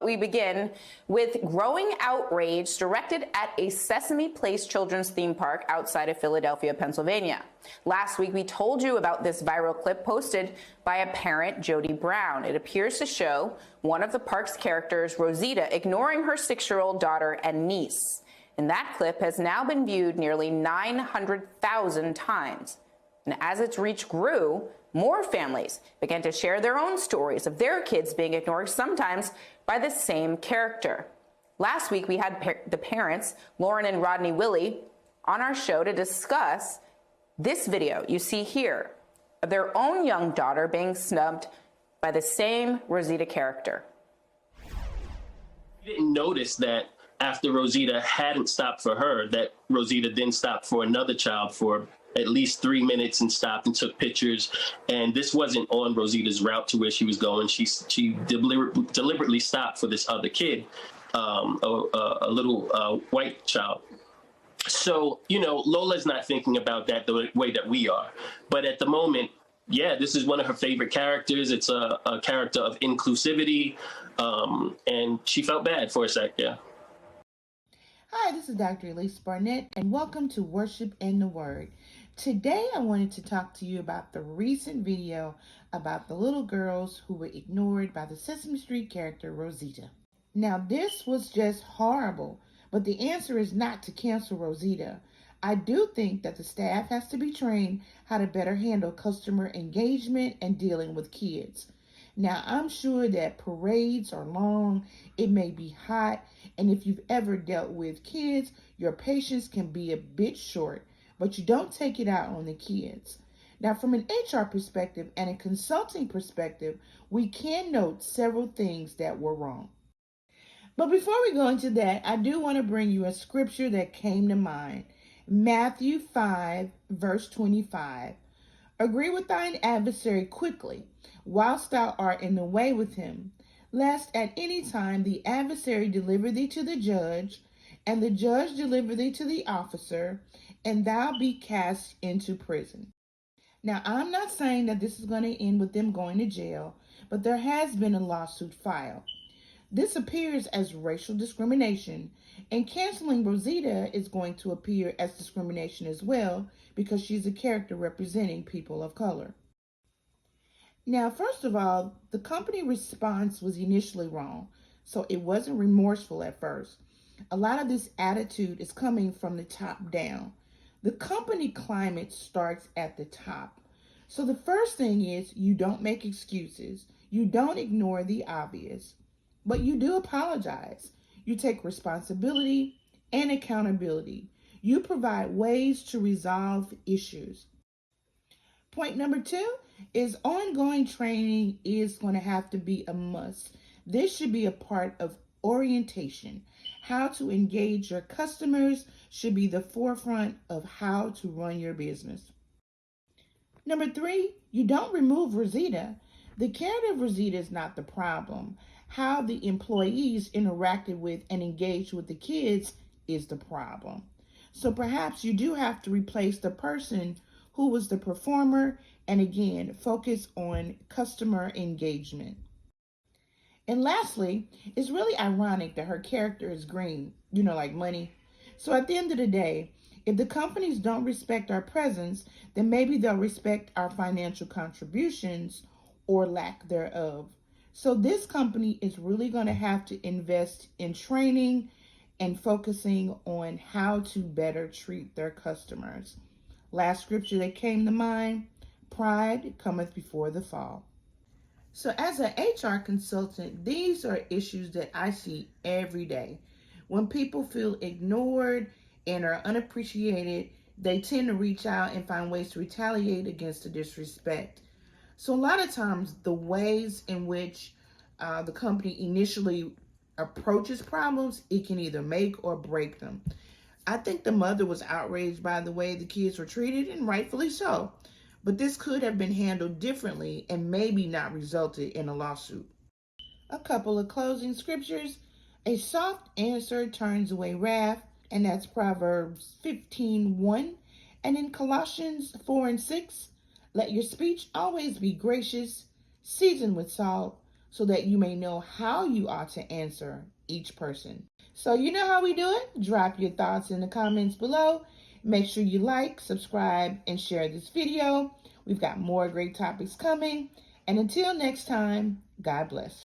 we begin with growing outrage directed at a Sesame Place children's theme park outside of Philadelphia, Pennsylvania. Last week, we told you about this viral clip posted by a parent, Jody Brown. It appears to show one of the park's characters, Rosita, ignoring her 6-year-old daughter and niece. And that clip has now been viewed nearly 900,000 times. And as its reach grew, more families began to share their own stories of their kids being ignored, sometimes by the same character. Last week, we had the parents, Lauren and Rodney Willie, on our show to discuss this video you see here of their own young daughter being snubbed by the same Rosita character. I didn't notice that after Rosita hadn't stopped for her, that Rosita then stopped for another child for at least 3 minutes and stopped and took pictures. And this wasn't on Rosita's route to where she was going. She deliberately stopped for this other kid, a little white child. So, you know, Lola's not thinking about that the way that we are. But at the moment, yeah, this is one of her favorite characters. It's a character of inclusivity. And she felt bad for a sec, yeah. Hi, this is Dr. Elise Barnett, and welcome to Worship in the Word. Today, I wanted to talk to you about the recent video about the little girls who were ignored by the Sesame Street character, Rosita. Now, this was just horrible, but the answer is not to cancel Rosita. I do think that the staff has to be trained how to better handle customer engagement and dealing with kids. Now, I'm sure that parades are long, it may be hot, and if you've ever dealt with kids, your patience can be a bit short, but you don't take it out on the kids. Now, from an HR perspective and a consulting perspective, we can note several things that were wrong. But before we go into that, I do want to bring you a scripture that came to mind. Matthew 5, verse 25. Agree with thine adversary quickly, whilst thou art in the way with him, lest at any time the adversary deliver thee to the judge, and the judge deliver thee to the officer, and thou be cast into prison. Now, I'm not saying that this is going to end with them going to jail, but there has been a lawsuit filed. This appears as racial discrimination, and canceling Rosita is going to appear as discrimination as well, because she's a character representing people of color. Now, first of all, the company response was initially wrong, so it wasn't remorseful at first. A lot of this attitude is coming from the top down. The company climate starts at the top. So the first thing is you don't make excuses. You don't ignore the obvious, but you do apologize. You take responsibility and accountability. You provide ways to resolve issues. Point number 2 is ongoing training is going to have to be a must. This should be a part of orientation. How to engage your customers should be the forefront of how to run your business. Number 3, you don't remove Rosita. The character of Rosita is not the problem. How the employees interacted with and engaged with the kids is the problem. So perhaps you do have to replace the person who was the performer and again, focus on customer engagement. And lastly, it's really ironic that her character is green, like money. So at the end of the day, if the companies don't respect our presence, then maybe they'll respect our financial contributions or lack thereof. So this company is really going to have to invest in training and focusing on how to better treat their customers. Last scripture that came to mind, pride cometh before the fall. So as an HR consultant, these are issues that I see every day. When people feel ignored and are unappreciated, they tend to reach out and find ways to retaliate against the disrespect. So a lot of times the ways in which the company initially approaches problems, it can either make or break them. I think the mother was outraged by the way the kids were treated, and rightfully so. But this could have been handled differently and maybe not resulted in a lawsuit. A couple of closing scriptures. A soft answer turns away wrath, and that's Proverbs 15:1. And in Colossians 4:6, let your speech always be gracious, seasoned with salt, so that you may know how you ought to answer each person. So you know how we do it. Drop your thoughts in the comments below. Make sure you like, subscribe, and share this video. We've got more great topics coming. And until next time, God bless.